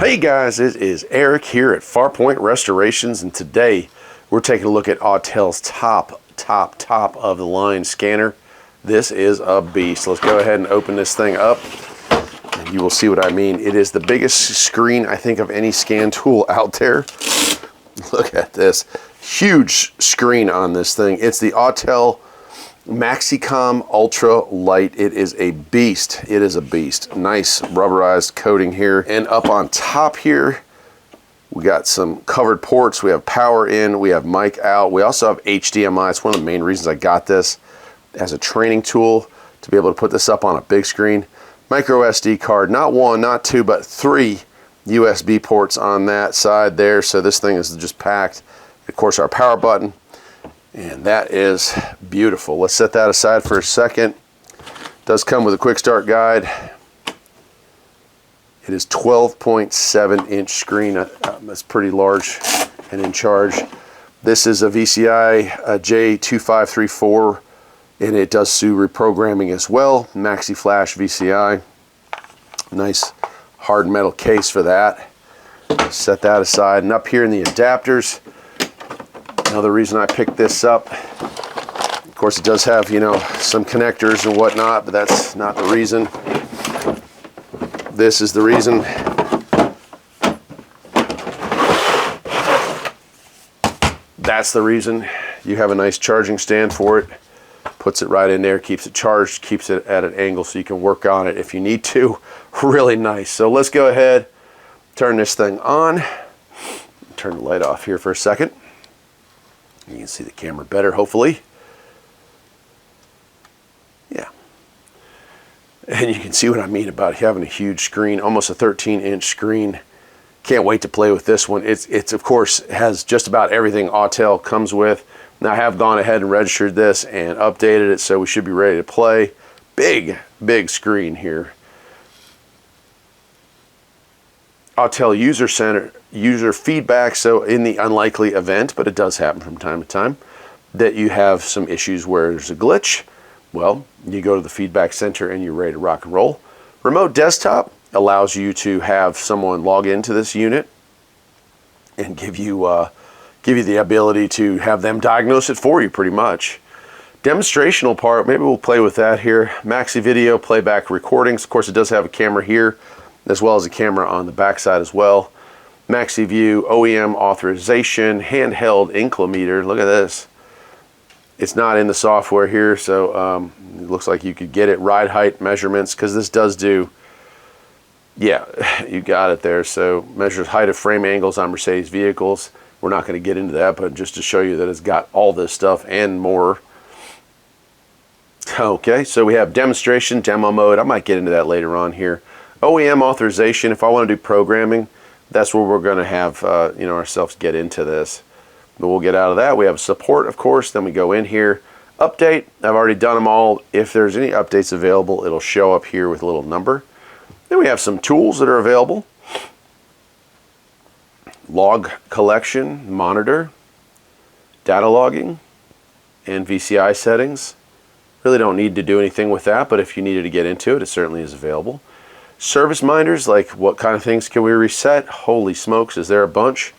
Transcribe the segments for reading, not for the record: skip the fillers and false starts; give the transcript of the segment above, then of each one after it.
Hey guys, it is Eric here at Farpoint Restorations, and today we're taking a look at Autel's top of the line scanner. This is a beast. Let's go ahead and open this thing up and you will see what I mean. It is the biggest screen I think of any scan tool out there. Look at this huge screen on this thing. It's the Autel MaxiCOM Ultra Lite. It is a beast. It is a beast. Nice rubberized coating here. And up on top here, we got some covered ports. We have power in, we have mic out. We also have HDMI. It's one of the main reasons I got this as a training tool, to be able to put this up on a big screen. Micro SD card, not one, not two, but 3 USB ports on that side there. So this thing is just packed. Of course, our power button. And that is beautiful. Let's set that aside for a second. It does come with a quick start guide. It is 12.7 inch screen. That's pretty large and in charge. This is a VCI J2534, and it does do reprogramming as well. Maxi Flash VCI. Nice hard metal case for that. Set that aside. And up here in the adapters, another reason I picked this up, of course it does have, you know, some connectors and whatnot, but that's not the reason. This is the reason. That's the reason. You have a nice charging stand for it. Puts it right in there, keeps it charged, keeps it at an angle so you can work on it if you need to. Really nice. So let's go ahead, turn this thing on. Turn the light off here for a second. You can see the camera better, hopefully. Yeah. And you can see what I mean about having a huge screen, almost a 13-inch screen. Can't wait to play with this one. It's of course has just about everything Autel comes with. Now I have gone ahead and registered this and updated it, so we should be ready to play. Big screen here. Autel User Center, user feedback. So in the unlikely event, but it does happen from time to time, that you have some issues where there's a glitch, well, you go to the feedback center and you're ready to rock and roll. Remote desktop allows you to have someone log into this unit and give you the ability to have them diagnose it for you pretty much. Demonstrational part, maybe we'll play with that here. Maxi Video playback recordings. Of course, it does have a camera here, as well as a camera on the back side as well. Maxi View, OEM authorization, handheld inclometer. Look at this. It's not in the software here, so it looks like you could get it. Ride height measurements, because this does do, yeah, you got it there. So measures height of frame angles on Mercedes vehicles. We're not going to get into that, but just to show you that it's got all this stuff and more. Okay, so we have demonstration, demo mode. I might get into that later on here. OEM authorization, if I want to do programming, that's where we're going to have you know, ourselves get into this. But we'll get out of that. We have support, of course. Then we go in here. Update, I've already done them all. If there's any updates available, it'll show up here with a little number. Then we have some tools that are available. Log collection, monitor, data logging, and VCI settings. Really don't need to do anything with that, but if you needed to get into it, it certainly is available. Service minders, like what kind of things can we reset? Holy smokes, is there a bunch?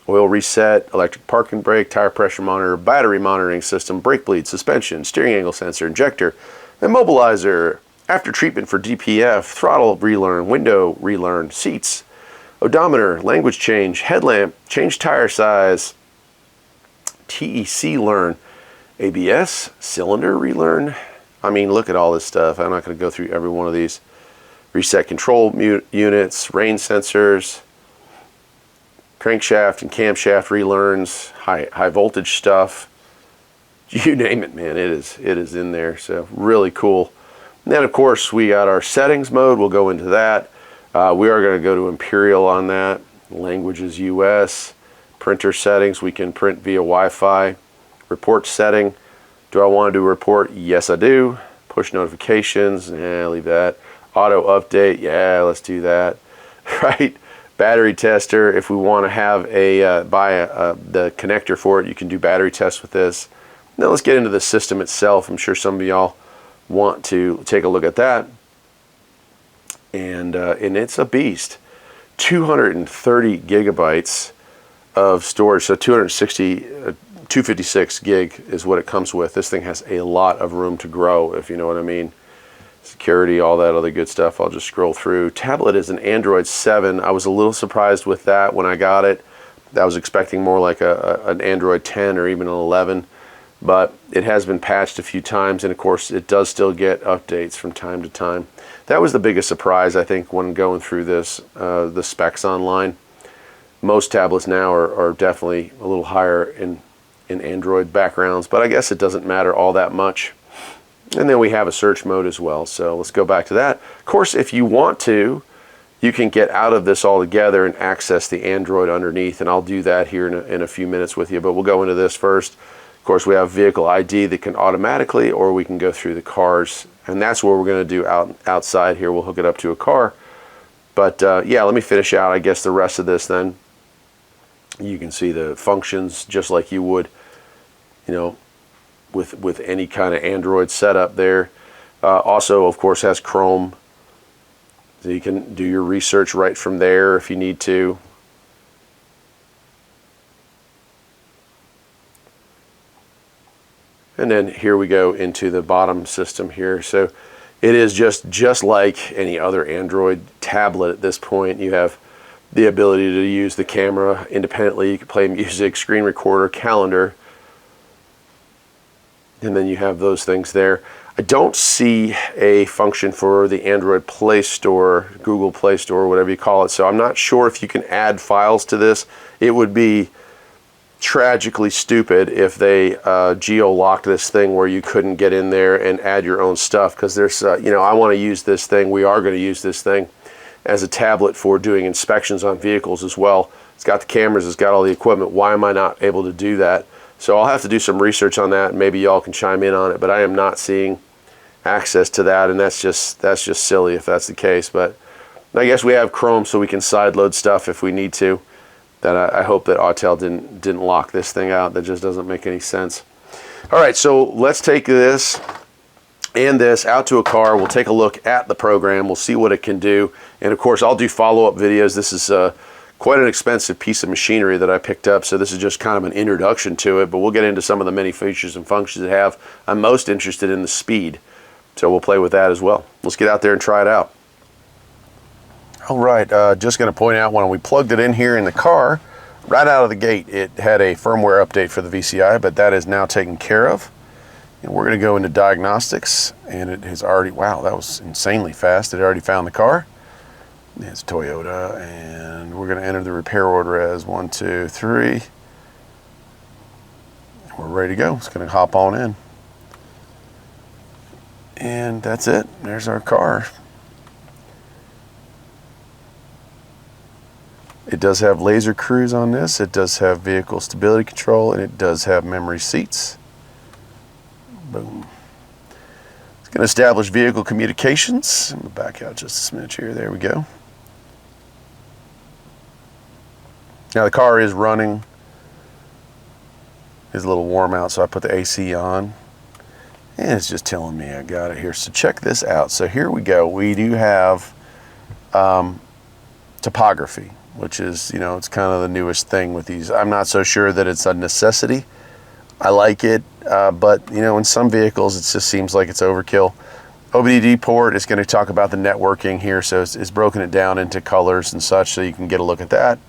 Oil reset, electric parking brake, tire pressure monitor, battery monitoring system, brake bleed, suspension, steering angle sensor, injector, immobilizer, after treatment for DPF, throttle relearn, window relearn, seats, odometer, language change, headlamp, change tire size, TEC learn, ABS, cylinder relearn. I mean, look at all this stuff. I'm not going to go through every one of these. Reset control units, rain sensors, crankshaft and camshaft relearns, high voltage stuff. You name it, man. It is in there. So really cool. And then of course we got our settings mode. We'll go into that. We are going to go to Imperial on that. Languages US. Printer settings. We can print via Wi-Fi. Report setting. Do I want to do a report? Yes, I do. Push notifications. Leave that. Auto update. Yeah, let's do that. Right. Battery tester. If we want to have the connector for it, you can do battery tests with this. Now let's get into the system itself. I'm sure some of y'all want to take a look at that. And it's a beast. 230 gigabytes of storage, so 256 gig is what it comes with. This thing has a lot of room to grow, if you know what I mean. Security, all that other good stuff. I'll just scroll through. Tablet is an Android 7. I was a little surprised with that when I got it. I was expecting more like an Android 10 or even an 11, but it has been patched a few times, and of course it does still get updates from time to time. That was the biggest surprise, I think, when going through this, the specs online. Most tablets now are definitely a little higher in Android backgrounds, but I guess it doesn't matter all that much. And then we have a search mode as well, so let's go back to that. Of course, if you want to, you can get out of this altogether and access the Android underneath, and I'll do that here in a few minutes with you, but we'll go into this first. Of course, we have vehicle ID that can automatically, or we can go through the cars, and that's what we're going to do outside here. We'll hook it up to a car. But yeah, let me finish out, I guess, the rest of this then. You can see the functions just like you would, you know, with any kind of Android setup there. Also, of course, has Chrome, so you can do your research right from there if you need to. And then here we go into the bottom system here. So it is just like any other Android tablet at this point. You have the ability to use the camera independently. You can play music, screen recorder, calendar, and then you have those things there. I don't see a function for the Android Play Store, Google Play Store, whatever you call it, so I'm not sure if you can add files to this. It would be tragically stupid if they geo-locked this thing where you couldn't get in there and add your own stuff, because there's, you know, I want to use this thing, we are going to use this thing as a tablet for doing inspections on vehicles as well. It's got the cameras, it's got all the equipment. Why am I not able to do that? So I'll have to do some research on that, and maybe y'all can chime in on it, but I am not seeing access to that, and that's just silly if that's the case. But I guess we have Chrome, so we can sideload stuff if we need to. That I hope that Autel didn't lock this thing out. That just doesn't make any sense. All right, so let's take this and this out to a car. We'll take a look at the program. We'll see what it can do, and of course I'll do follow-up videos. This is quite an expensive piece of machinery that I picked up, so this is just kind of an introduction to it, but we'll get into some of the many features and functions it have. I'm most interested in the speed, so we'll play with that as well. Let's get out there and try it out. All right, just going to point out, when we plugged it in here in the car, right out of the gate, it had a firmware update for the VCI, but that is now taken care of. And we're going to go into diagnostics, and it has already, wow, that was insanely fast. It already found the car. It's Toyota, and we're going to enter the repair order as 1, 2, 3. We're ready to go. It's going to hop on in. And that's it. There's our car. It does have laser cruise on this. It does have vehicle stability control, and it does have memory seats. Boom. It's going to establish vehicle communications. I'm going to back out just a smidge here. There we go. Now the car is running. It's a little warm out, so I put the AC on. And it's just telling me I got it here. So check this out. So here we go. We do have topography, which is, you know, it's kind of the newest thing with these. I'm not so sure that it's a necessity. I like it, but, you know, in some vehicles it just seems like it's overkill. OBD port is going to talk about the networking here, so it's broken it down into colors and such, so you can get a look at that.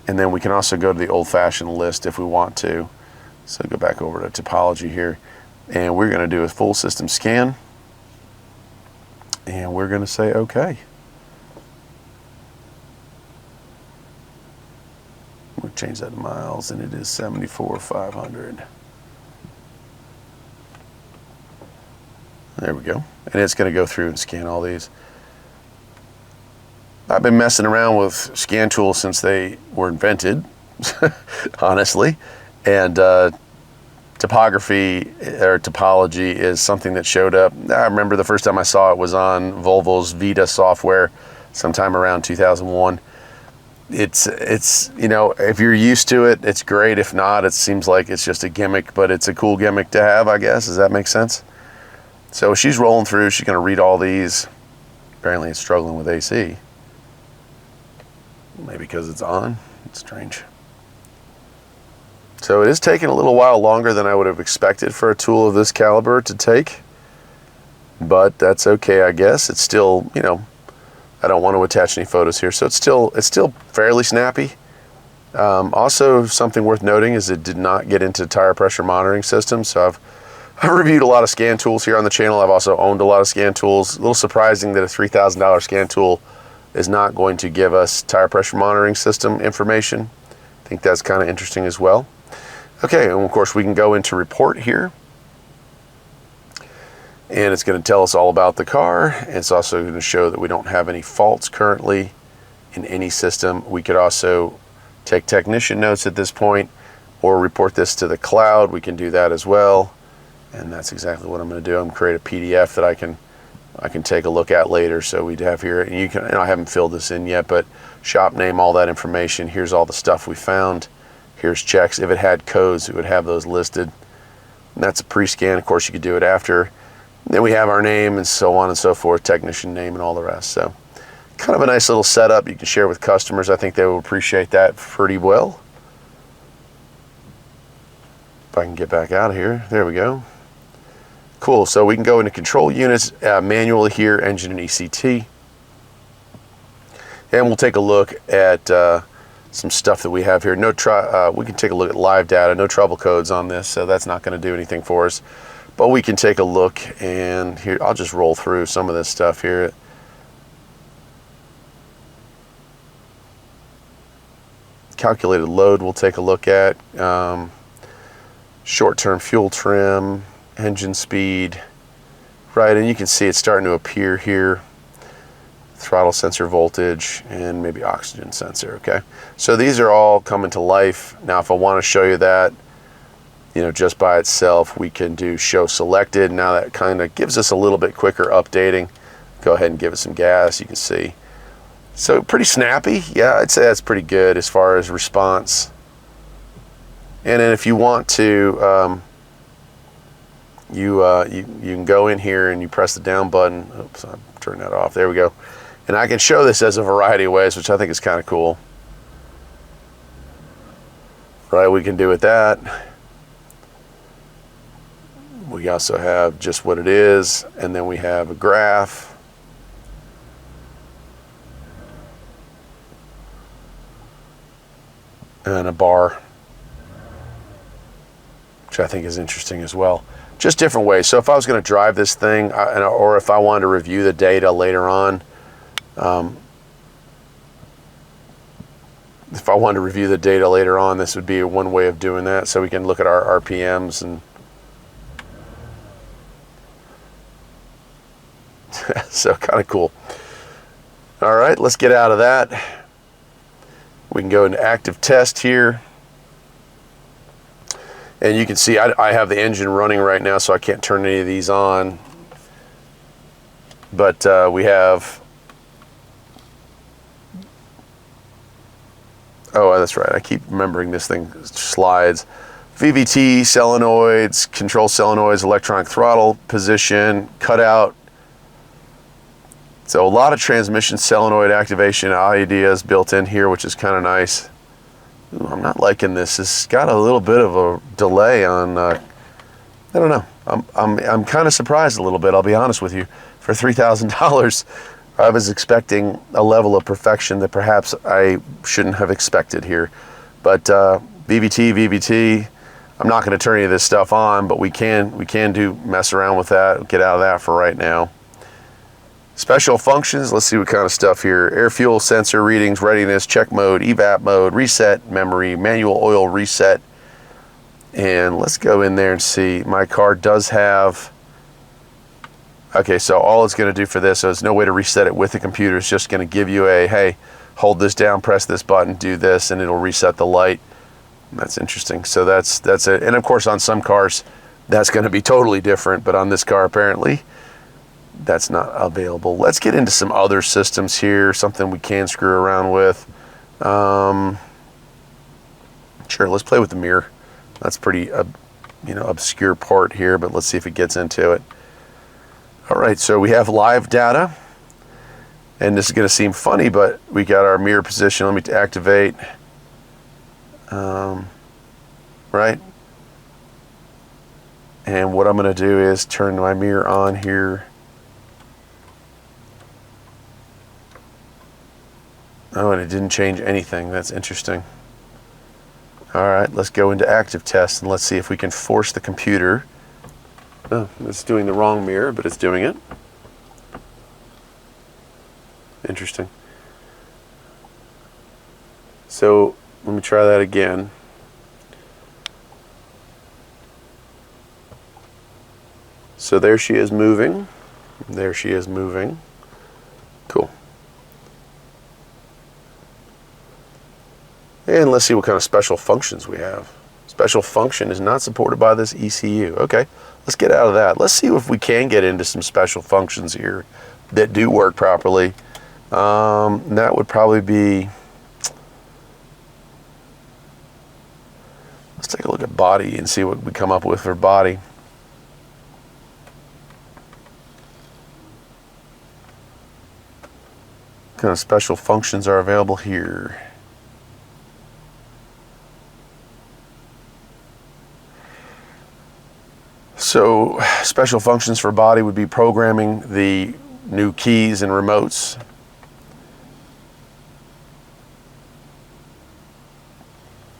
And then we can also go to the old-fashioned list if we want to. So go back over to Topology here, and we're going to do a full system scan, and we're going to say OK. We'll change that to miles, and it is 74,500. There we go. And it's going to go through and scan all these. I've been messing around with scan tools since they were invented, honestly. And topography or topology is something that showed up. I remember the first time I saw it was on Volvo's Vita software sometime around 2001. It's you know, if you're used to it, it's great. If not, it seems like it's just a gimmick, but it's a cool gimmick to have, I guess. Does that make sense? So she's rolling through. She's going to read all these. Apparently it's struggling with AC. Maybe because it's on. It's strange. So it is taking a little while longer than I would have expected for a tool of this caliber to take. But that's okay, I guess. It's still, you know, I don't want to attach any photos here, so it's still fairly snappy. Also, something worth noting is it did not get into tire pressure monitoring systems. So I've reviewed a lot of scan tools here on the channel. I've also owned a lot of scan tools. A little surprising that a $3,000 scan tool is not going to give us tire pressure monitoring system information. I think that's kind of interesting as well. Okay, and of course we can go into report here. And it's going to tell us all about the car. It's also going to show that we don't have any faults currently in any system. We could also take technician notes at this point or report this to the cloud. We can do that as well. And that's exactly what I'm going to do. I'm going to create a PDF that I can take a look at later. So we'd have here, and you can, and I haven't filled this in yet, but shop name, all that information. Here's all the stuff we found. Here's checks. If it had codes, it would have those listed. And that's a pre-scan. Of course, you could do it after. Then we have our name and so on and so forth, technician name and all the rest. So kind of a nice little setup you can share with customers. I think they will appreciate that pretty well. If I can get back out of here. There we go. Cool. So we can go into control units, manual here, engine and ECT. And we'll take a look at some stuff that we have here. We can take a look at live data. No trouble codes on this, so that's not going to do anything for us. But we can take a look, and here I'll just roll through some of this stuff here. Calculated load we'll take a look at. Short-term fuel trim, engine speed, right, and you can see it's starting to appear here. Throttle sensor voltage and maybe oxygen sensor, okay? So these are all coming to life. Now if I want to show you that, you know, just by itself, we can do show selected. Now that kind of gives us a little bit quicker updating. Go ahead and give it some gas, you can see. So pretty snappy. Yeah, I'd say that's pretty good as far as response. And then if you want to, you can go in here and you press the down button. Oops, I'll turn that off. There we go. And I can show this as a variety of ways, which I think is kind of cool. Right, we can do with that. We also have just what it is, and then we have a graph. And a bar, which I think is interesting as well. Just different ways. So if I was going to drive this thing, or if I wanted to review the data later on, this would be one way of doing that. So we can look at our RPMs and so kind of cool. All right, let's get out of that. We can go into active test here. And you can see I have the engine running right now, so I can't turn any of these on. But we have, oh, that's right. I keep remembering this thing slides. VVT, solenoids, control solenoids, electronic throttle position, cutout. So a lot of transmission solenoid activation ideas built in here, which is kind of nice. Ooh, I'm not liking this. It's got a little bit of a delay on, I don't know. I'm kind of surprised a little bit, I'll be honest with you. For $3,000, I was expecting a level of perfection that perhaps I shouldn't have expected here. But VVT, I'm not going to turn any of this stuff on, but we can mess around with that, get out of that for right now. Special functions, let's see what kind of stuff here. Air fuel sensor readings, readiness, check mode, evap mode, reset memory, manual oil reset. And let's go in there and see. My car does have, okay, so all it's going to do for this, so there's no way to reset it with the computer. It's just going to give you a, hey, hold this down, press this button, do this, and it'll reset the light. That's interesting. So that's it. And of course on some cars, that's going to be totally different, but on this car apparently, that's not available. Let's get into some other systems here, something we can screw around with. Sure, let's play with the mirror. That's pretty obscure part here, but let's see if it gets into it. All right, so we have live data. And this is going to seem funny, but we got our mirror position. Let me activate. Right? And what I'm going to do is turn my mirror on here. Oh, and it didn't change anything. That's interesting. All right, let's go into active test and let's see if we can force the computer. Oh, it's doing the wrong mirror, but it's doing it. Interesting. So let me try that again. So there she is moving. There she is moving. Cool. And let's see what kind of special functions we have. Special function is not supported by this ECU. Okay, let's get out of that. Let's see if we can get into some special functions here that do work properly. That would probably be, let's take a look at body and see what we come up with for body. What kind of special functions are available here? So special functions for body would be programming the new keys and remotes.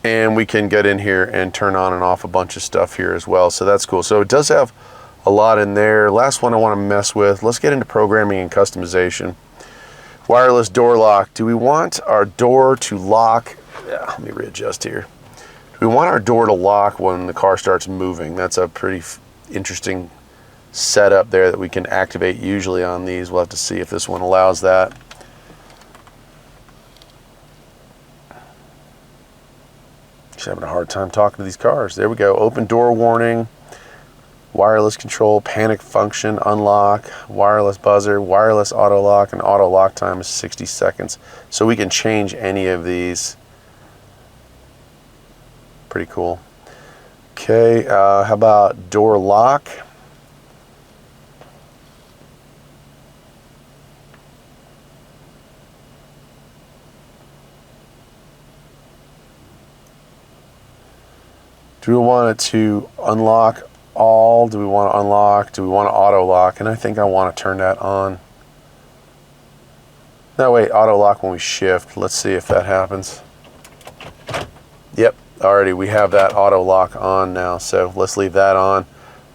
And we can get in here and turn on and off a bunch of stuff here as well. So that's cool. So it does have a lot in there. Last one I want to mess with. Let's get into programming and customization. Wireless door lock. Do we want our door to lock? Yeah, let me readjust here. Do we want our door to lock when the car starts moving? That's a pretty interesting setup there that we can activate usually on these. We'll have to see if this one allows that. Just having a hard time talking to these cars. There we go. Open door warning, wireless control, panic function, unlock, wireless buzzer, wireless auto lock, and auto lock time is 60 seconds. So we can change any of these. Pretty cool. Okay, how about door lock? Do we want it to unlock all? Do we want to unlock? Do we want to auto lock? And I think I want to turn that on. No, wait, auto lock when we shift. Let's see if that happens. Yep, already we have that auto lock on now. So let's leave that on.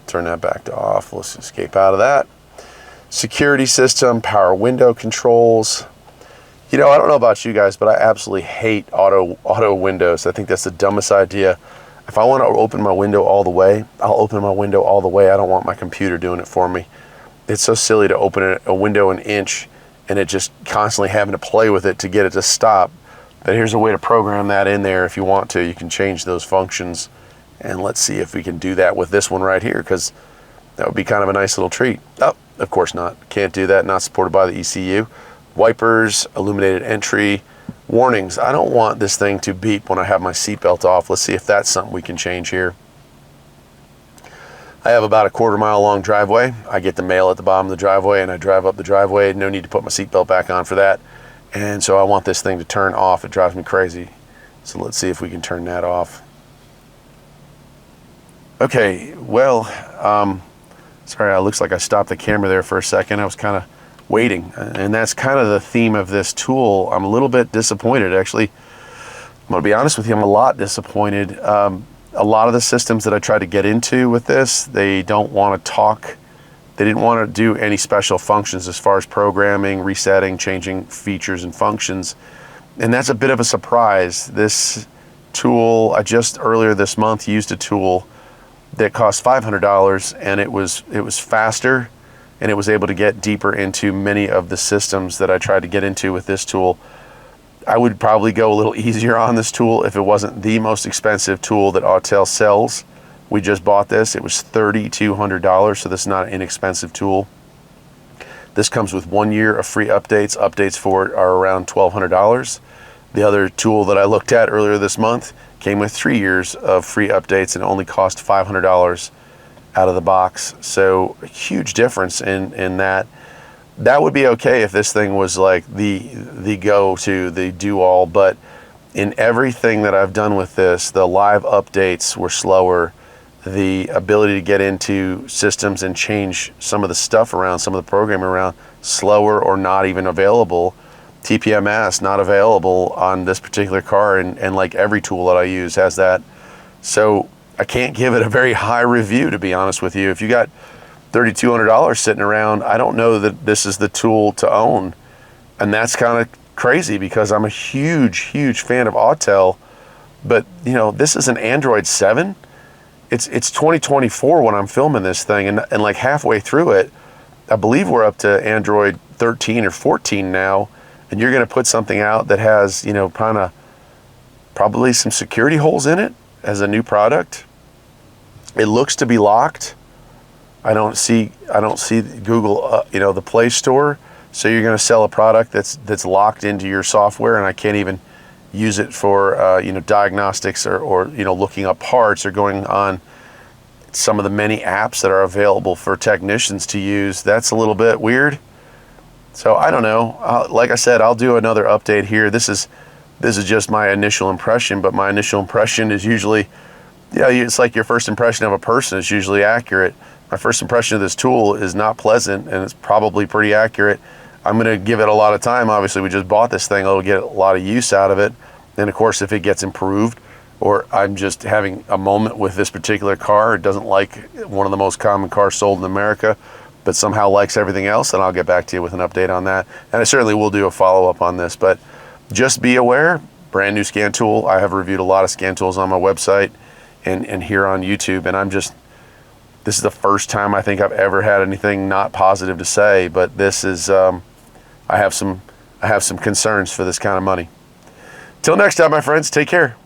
Turn that back to off. Let's escape out of that. Security system, power window controls. You know, I don't know about you guys, but I absolutely hate auto windows. I think that's the dumbest idea. If I want to open my window all the way, I'll open my window all the way. I don't want my computer doing it for me. It's so silly to open a window an inch and it just constantly having to play with it to get it to stop. But here's a way to program that in there if you want to. You can change those functions. And let's see if we can do that with this one right here, because that would be kind of a nice little treat. Oh, of course not. Can't do that. Not supported by the ECU. Wipers, illuminated entry. Warnings. I don't want this thing to beep when I have my seatbelt off. Let's see if that's something we can change here. I have about a quarter-mile long driveway. I get the mail at the bottom of the driveway and I drive up the driveway. No need to put my seatbelt back on for that. And so I want this thing to turn off. It drives me crazy. So let's see if we can turn that off. Okay, well, sorry, it looks like I stopped the camera there for a second. I was kind of waiting, and that's kind of the theme of this tool. I'm a little bit disappointed, actually. I'm going to be honest with you, I'm a lot disappointed. A lot of the systems that I tried to get into with this, they don't want to talk. They didn't want to do any special functions as far as programming, resetting, changing features and functions. And that's a bit of a surprise. This tool, I just earlier this month used a tool that cost $500, and it was faster, and it was able to get deeper into many of the systems that I tried to get into with this tool. I would probably go a little easier on this tool if it wasn't the most expensive tool that Autel sells. We just bought this. It was $3,200, so this is not an inexpensive tool. This comes with 1 year of free updates. Updates for it are around $1,200. The other tool that I looked at earlier this month came with 3 years of free updates and only cost $500 out of the box. So a huge difference in that. that would be okay if this thing was like the go-to, the do-all, but in everything that I've done with this, the live updates were slower. The ability to get into systems and change some of the stuff around, some of the programming around, slower or not even available. TPMS not available on this particular car, and like every tool that I use has that. So I can't give it a very high review, to be honest with you. If you got $3,200 sitting around, I don't know that this is the tool to own. And that's kind of crazy because I'm a huge fan of Autel, but you know, this is an Android 7. It's 2024 when I'm filming this thing, and like halfway through it, I believe we're up to Android 13 or 14 now, and you're going to put something out that has, you know, kind of probably some security holes in it as a new product. It looks to be locked. I don't see Google, you know, the Play Store. So you're going to sell a product that's locked into your software, and I can't even use it for you know, diagnostics or you know, looking up parts or going on some of the many apps that are available for technicians to use. That's a little bit weird. So I don't know. Like I said, I'll do another update here. This is just my initial impression, but my initial impression is usually, yeah, it's like your first impression of a person is usually accurate. My first impression of this tool is not pleasant, and it's probably pretty accurate. I'm going to give it a lot of time. Obviously, we just bought this thing. I'll get a lot of use out of it. And of course, if it gets improved, or I'm just having a moment with this particular car, it doesn't like one of the most common cars sold in America, but somehow likes everything else, then I'll get back to you with an update on that. And I certainly will do a follow-up on this, but just be aware, brand new scan tool. I have reviewed a lot of scan tools on my website and here on YouTube, and this is the first time I think I've ever had anything not positive to say, but this is, I have some concerns for this kind of money. Till next time, my friends, take care.